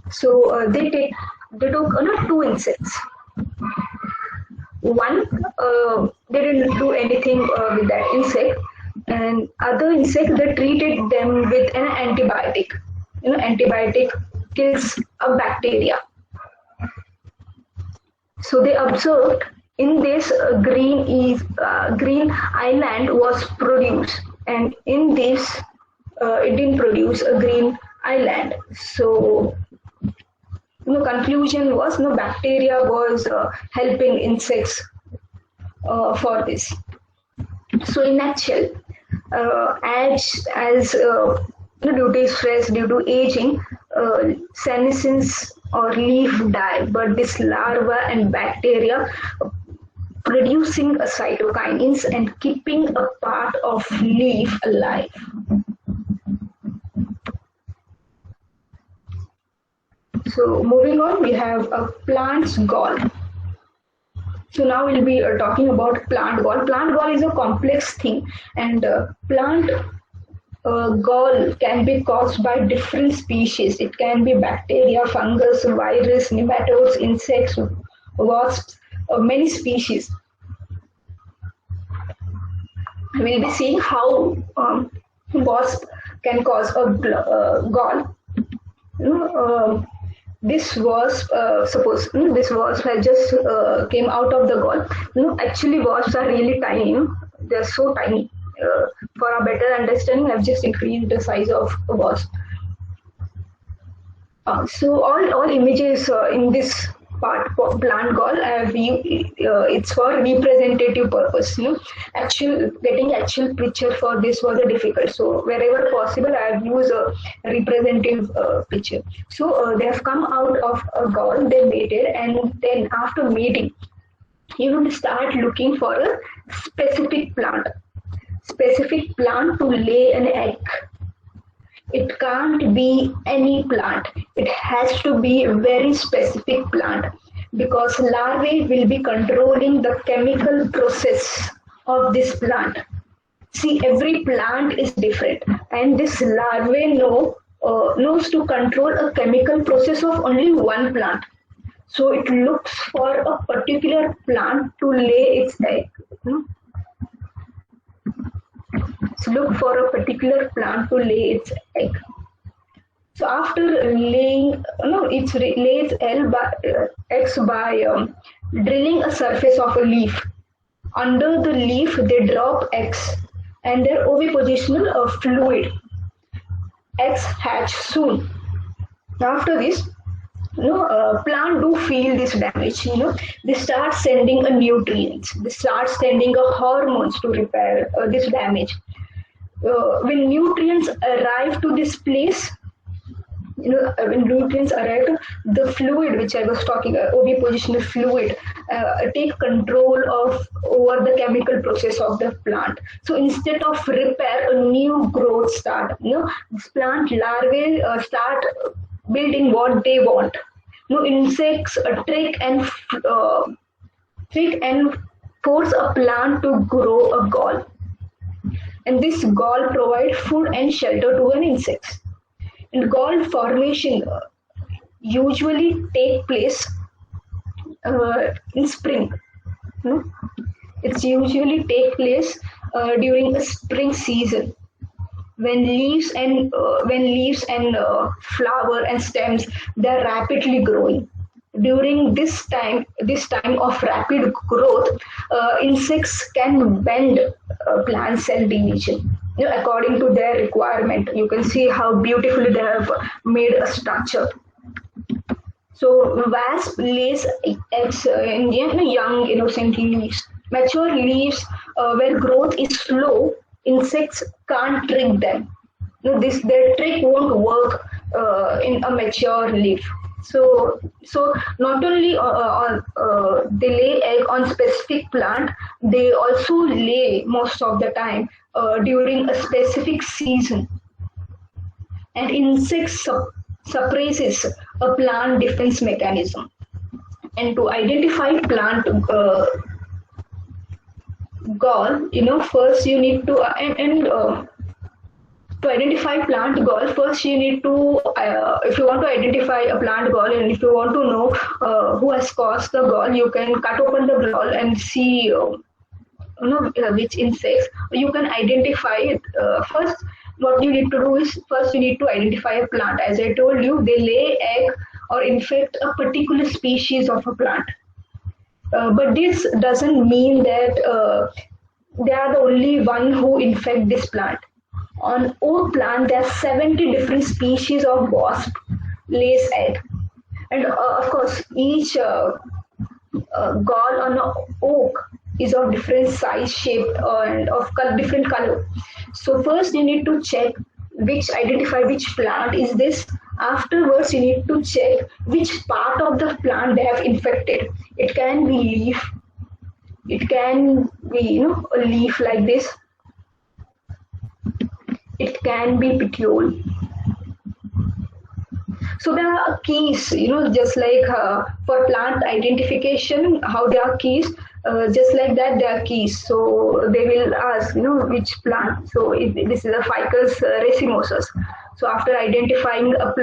So they took two insects. One, they didn't do anything with that insect, and other insect they treated them with an antibiotic. Antibiotic kills a bacteria. So they observed in this green island was produced, and in this it didn't produce a green island. So conclusion was no bacteria was helping insects for this. So in nutshell, as due to stress, due to aging, senescence or leaf die, but this larva and bacteria producing a cytokinins and keeping a part of leaf alive. So moving on, we have a plant's gall. So now we'll be talking about plant gall. Plant gall is a complex thing, and plant gall can be caused by different species. It can be bacteria, fungus, virus, nematodes, insects, wasps, many species. We'll be seeing how wasp can cause a gall. This wasp, suppose this wasp has just came out of the gall. Actually, wasps are really tiny. They're so tiny. For a better understanding, I've just increased the size of a wasp. So all images in this part of plant gall, it's for representative purpose. Getting actual picture for this was difficult. So wherever possible, I have used a representative picture. So they have come out of a gall, they mated, and then after mating, you will start looking for a specific plant to lay an egg. It can't be any plant. It has to be a very specific plant, because larvae will be controlling the chemical process of this plant. See, every plant is different, and this larvae knows to control a chemical process of only one plant. So it looks for a particular plant to lay its egg. So look for a particular plant to lay its egg. So after laying, it lays eggs by drilling a surface of a leaf. Under the leaf, they drop eggs, and their ovipositional fluid. Eggs hatch soon. After this, plant do feel this damage. They start sending a nutrients. They start sending a hormones to repair this damage. When nutrients arrive to this place, when nutrients arrive, the fluid which I was talking, ovipositional fluid, take control over the chemical process of the plant. So instead of repair, a new growth start. This plant larvae start building what they want. Insects trick and force a plant to grow a gall, and this gall provide food and shelter to an insect. And gall formation usually take place in spring. It's usually take place during a spring season, when leaves and flower and stems, they're rapidly growing. During this time of rapid growth, insects can bend plant cell division according to their requirement. You can see how beautifully they have made a structure. So wasp lays eggs in young innocent leaves. Mature leaves where growth is slow, insects can't trick them. Their trick won't work in a mature leaf. So not only they lay egg on specific plant, they also lay most of the time during a specific season. And insects suppresses a plant defense mechanism. And to identify plant gall, first you need to To identify plant gall, first you need to, if you want to identify a plant gall and if you want to know who has caused the gall, you can cut open the gall and see which insects you can identify it. First, what you need to do is first you need to identify a plant. As I told you, they lay egg or infect a particular species of a plant. But this doesn't mean that they are the only one who infect this plant. On oak plant, there are 70 different species of wasp lays egg, and of course, each gall on a oak is of different size, shape, and of different color. So first, you need to check identify which plant is this. Afterwards, you need to check which part of the plant they have infected. It can be leaf. It can be a leaf like this. It can be petiole. So there are keys, just like for plant identification, how there are keys, just like that there are keys. So they will ask, which plant. So this is a ficus racemosus. So after identifying a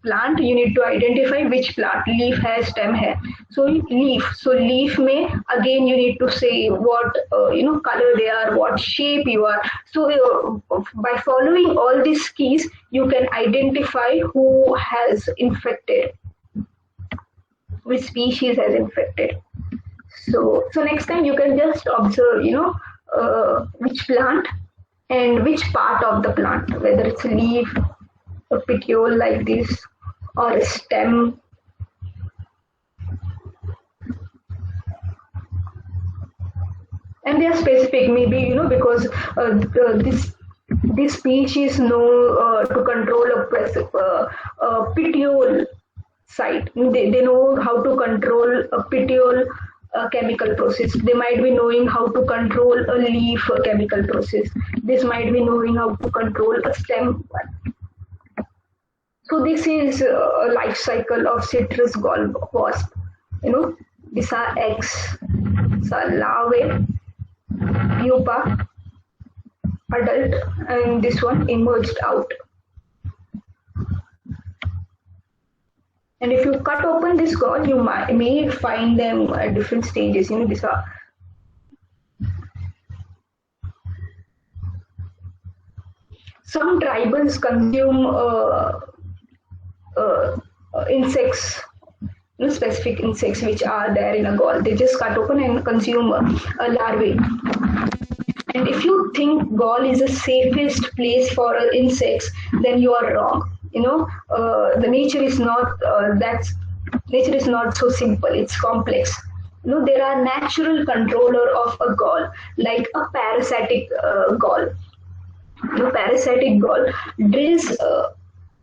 plant, you need to identify which plant. Leaf hai, stem hai. So leaf. So leaf may again you need to say what color they are, what shape you are. So by following all these keys, you can identify who has infected, which species has infected. So next time you can just observe, which plant and which part of the plant, whether it's a leaf, a petiole like this, or a stem. And they are specific, maybe because this species know to control a petiole site. They know how to control a petiole chemical process. They might be knowing how to control a leaf chemical process. This might be knowing how to control a stem one. So this is a life cycle of citrus gall wasp. These are eggs, these are larvae, pupa, adult, and this one emerged out. And if you cut open this gall, you may find them at different stages. These are some tribals consume insects, specific insects which are there in a gall. They just cut open and consume a larvae. And if you think gall is the safest place for insects, then you are wrong. The nature is not nature is not so simple. It's complex. There are natural controller of a gall, like a parasitic gall. Parasitic gall drills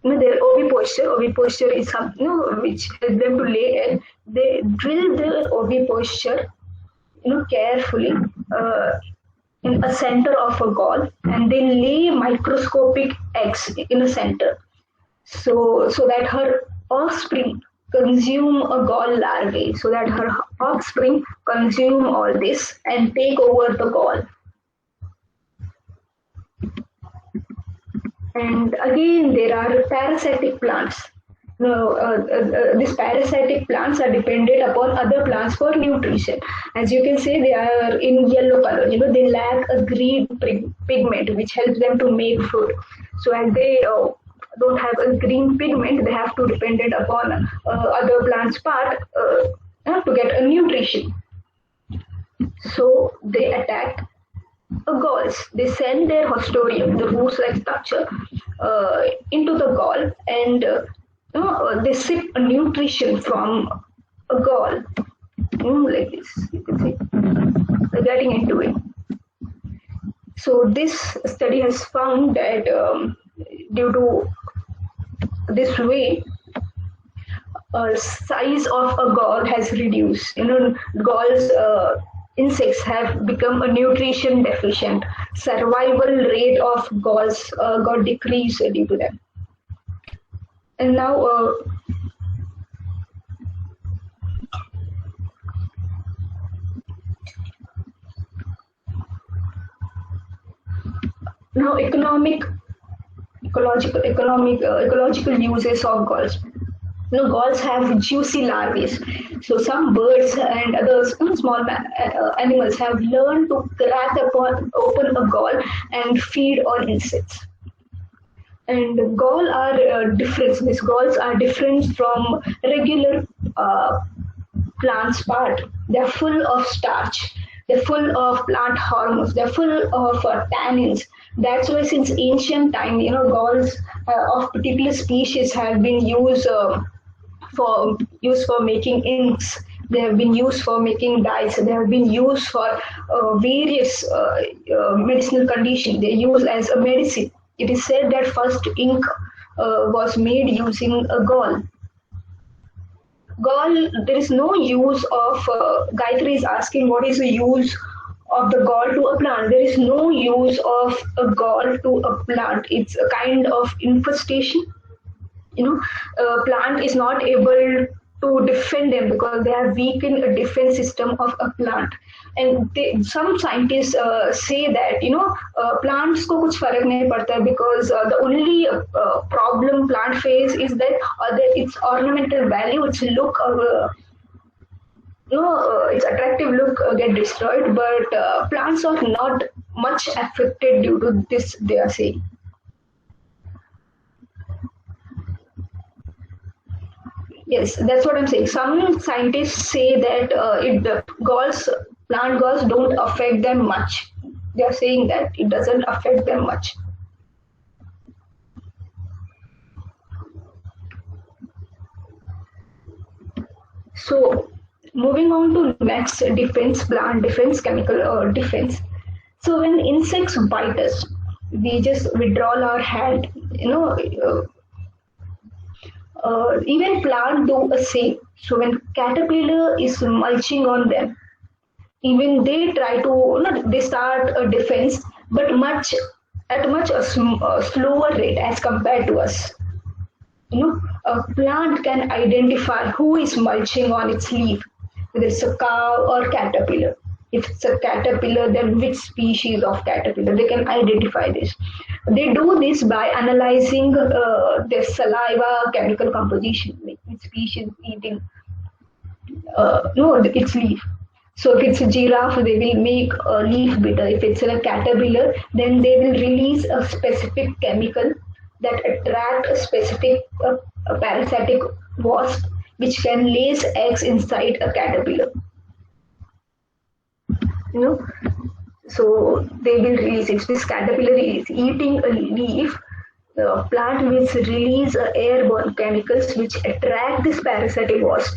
their ovipositor is something which helps them to lay egg. They drill their ovipositor carefully in a center of a gall, and they lay microscopic eggs in a center, so that her offspring consume a gall larvae, so that her offspring consume all this and take over the gall. And again, there are parasitic plants. These parasitic plants are dependent upon other plants for nutrition. As you can see, they are in yellow color. They lack a green pigment which helps them to make food. So as they don't have a green pigment, they have to dependent upon other plants' part to get a nutrition. So they attack galls. They send their hostorium, the roots-like structure, into the gall, and they sip a nutrition from a gall, like this. You can see they're getting into it. So this study has found that due to this way, size of a gall has reduced. Galls. Insects have become a nutrition deficient. Survival rate of galls got decreased due to them. And now economic ecological uses of galls. Galls have juicy larvae. So some birds and other small animals have learned to crack open a gall and feed on insects. And gall are different. These galls are different from regular plants part. They're full of starch. They're full of plant hormones. They're full of tannins. That's why since ancient time, galls of particular species have been used for making inks. They have been used for making dyes. They have been used for various medicinal conditions. They use as a medicine. It is said that first ink was made using a gall. Gall, there is no use of, Gayatri is asking what is the use of the gall to a plant. There is no use of a gall to a plant. It's a kind of infestation. A plant is not able to defend them because they have weakened a defense system of a plant. And some scientists say that plants को कुछ फर्क नहीं पड़ता है because the only problem plant face is that its ornamental value, its look, its attractive look get destroyed, but plants are not much affected due to this, they are saying. Yes, that's what I'm saying. Some scientists say that plant galls don't affect them much. They are saying that it doesn't affect them much. So, moving on to next defense, plant defense, chemical defense. So when insects bite us, we just withdraw our hand. Even plant do the same. So when caterpillar is mulching on them, even they try to, they start a defense, but at much a slower rate as compared to us. A plant can identify who is mulching on its leaf, whether it's a cow or caterpillar. If it's a caterpillar, then which species of caterpillar? They can identify this. They do this by analyzing their saliva chemical composition, like which species eating its leaf. So if it's a giraffe, they will make a leaf bitter. If it's a caterpillar, then they will release a specific chemical that attract a specific parasitic wasp, which can lay eggs inside a caterpillar. So they will release, if this caterpillar is eating a leaf, the plant will release airborne chemicals which attract this parasitic wasp,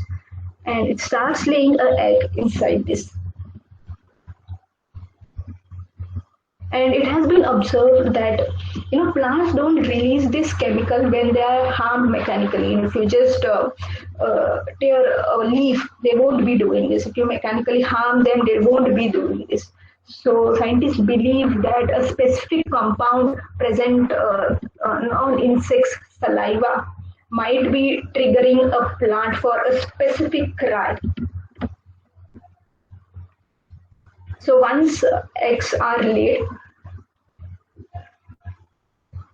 and it starts laying an egg inside this. And it has been observed that plants don't release this chemical when they are harmed mechanically. If you just tear a leaf, they won't be doing this. If you mechanically harm them, they won't be doing this. So scientists believe that a specific compound present on insects' saliva might be triggering a plant for a specific cry. So once eggs are laid,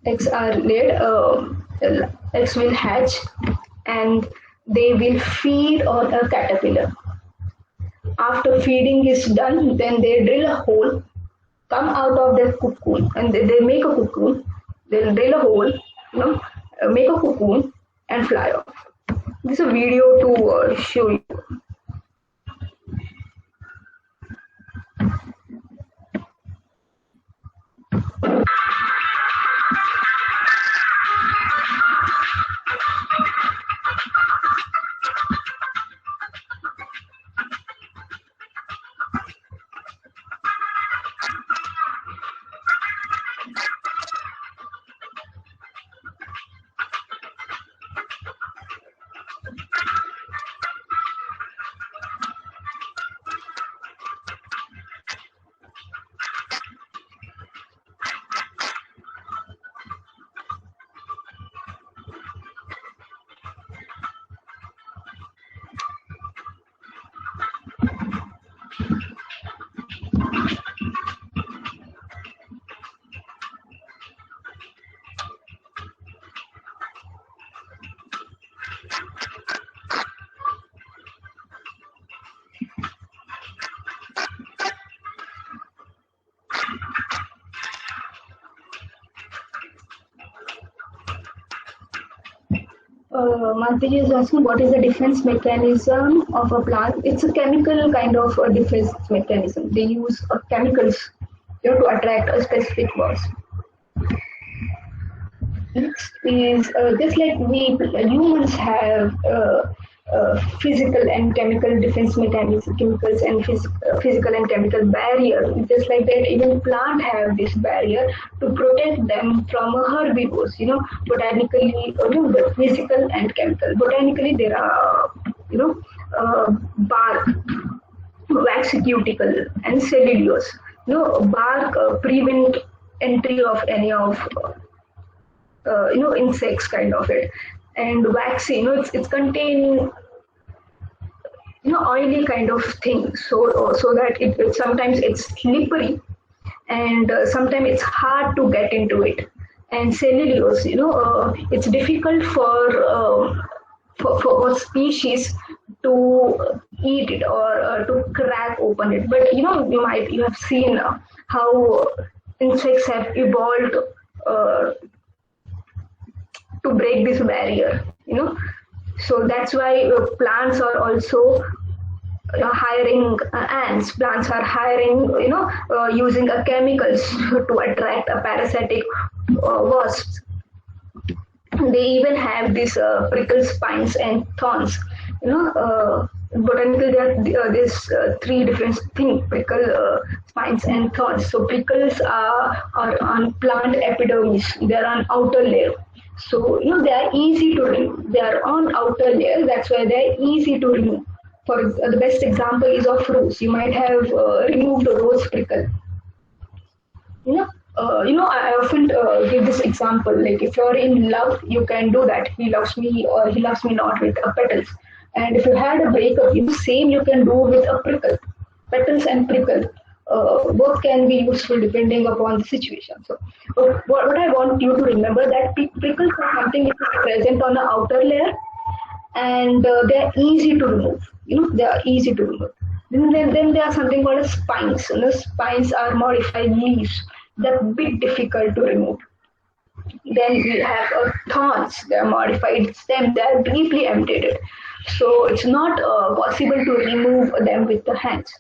eggs will hatch and they will feed on a caterpillar. After feeding is done, then they drill a hole, come out of their cocoon, and they make a cocoon. They'll drill a hole, make a cocoon, and fly off. This is a video to show you. Mantaj is asking what is the defense mechanism of a plant. It's a chemical kind of a defense mechanism. They use chemicals, to attract a specific wasp. Next is just like we humans have physical and chemical defense mechanisms, chemicals and physical and chemical barrier. Just like that, even plant have this barrier to protect them from herbivores. Botanically, the physical and chemical. Botanically, there are bark, wax cuticle, and cellulose. Bark prevent entry of any of insects kind of it, and waxy, it's contain oily kind of thing, so that it sometimes it's slippery, and sometimes it's hard to get into it. And cellulose, it's difficult for species to eat it or to crack open it. But you have seen how insects have evolved to break this barrier. So that's why plants are also hiring ants. Plants are hiring, using chemicals to attract a parasitic wasps. They even have these prickle spines and thorns. Botanically, there are these three different things: prickle, spines, and thorns. So prickles are on plant epidermis. They are on outer layer. So they are easy to remove. They are on outer layer. That's why they are easy to remove. For the best example is of rose. You might have removed a rose prickle. I often give this example. Like if you're in love, you can do that. He loves me or he loves me not with petals. And if you had a breakup, same you can do with a prickle. Petals and prickle. Both can be useful depending upon the situation. So, what I want you to remember that prickles are something which is present on the outer layer, and they are easy to remove. They are easy to remove. Then there are something called as spines. Spines are modified leaves. They're a bit difficult to remove. Then we have thorns. They are modified stem. They are deeply embedded. So it's not possible to remove them with the hands.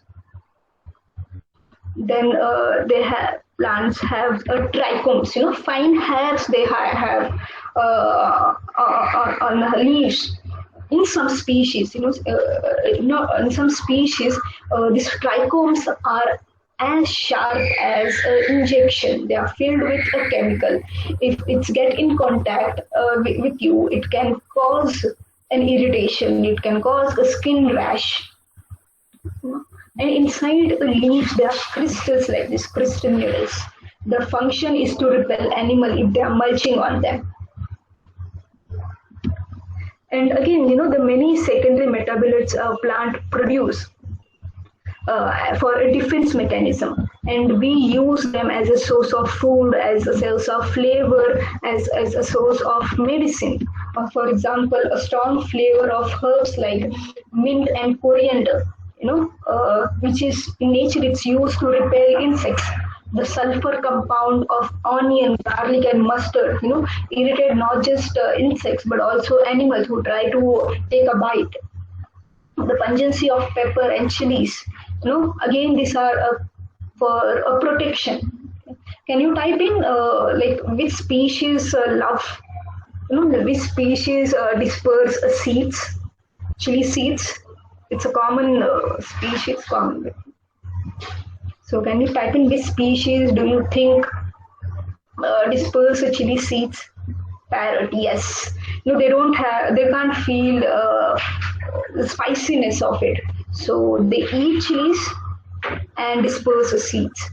Then plants have trichomes, fine hairs they have on the leaves. In some species, in some species, these trichomes are as sharp as injection. They are filled with a chemical. If it's get in contact with you, it can cause an irritation. It can cause a skin rash. And inside the leaves, there are crystals like this, crystal needles. The function is to repel animal if they are mulching on them. And again, the many secondary metabolites a plant produce for a defense mechanism. And we use them as a source of food, as a source of flavor, as a source of medicine. For example, a strong flavor of herbs like mint and coriander, which is in nature it's used to repel insects. The sulfur compound of onion, garlic, and mustard, irritate not just insects but also animals who try to take a bite. The pungency of pepper and chilies, again these are for a protection. Can you type in like which species which species disperse seeds, chili seeds? It's a common species, common. So can you type in which species do you think disperse chili seeds? Parrot, yes. They can't feel the spiciness of it. So they eat chilies and disperse seeds.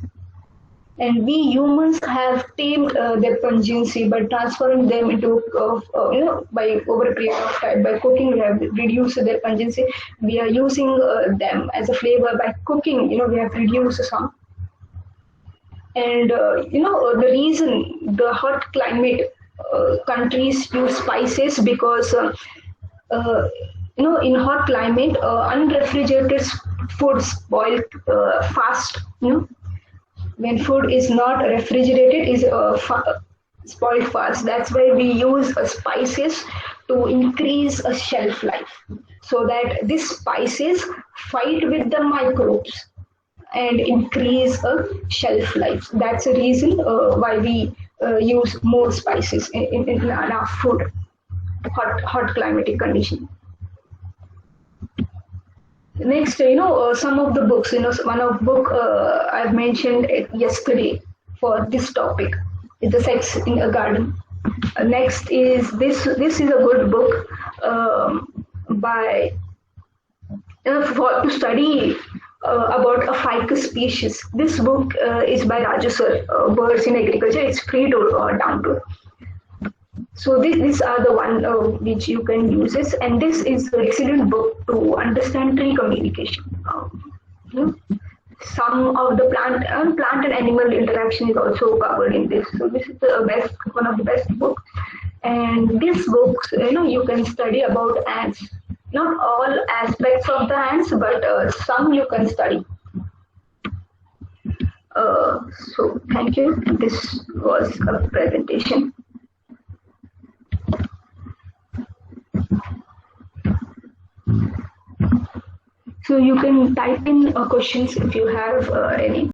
And we humans have tamed their pungency by transferring them into, by over a period of time. By cooking, we have reduced their pungency. We are using them as a flavor by cooking. We have reduced some. And the reason the hot climate countries use spices because in hot climate unrefrigerated food spoil fast. When food is not refrigerated, is spoiled fast. That's why we use spices to increase a shelf life, so that these spices fight with the microbes and increase a shelf life. That's the reason why we use more spices in our food, hot climatic condition. Next, some of the books, one of book I've mentioned it yesterday for this topic is The Sex in a Garden. Next is this is a good book by to study about a ficus species. This book is by Raju sir, Birds in Agriculture. It's free to download. So these are the one which you can use this, and this is an excellent book to understand tree communication. You know, some of the plant and animal interaction is also covered in this. So this is the best, one of the best books. And these books, you can study about ants. Not all aspects of the ants, but some you can study. So thank you. This was a presentation. So you can type in questions if you have any.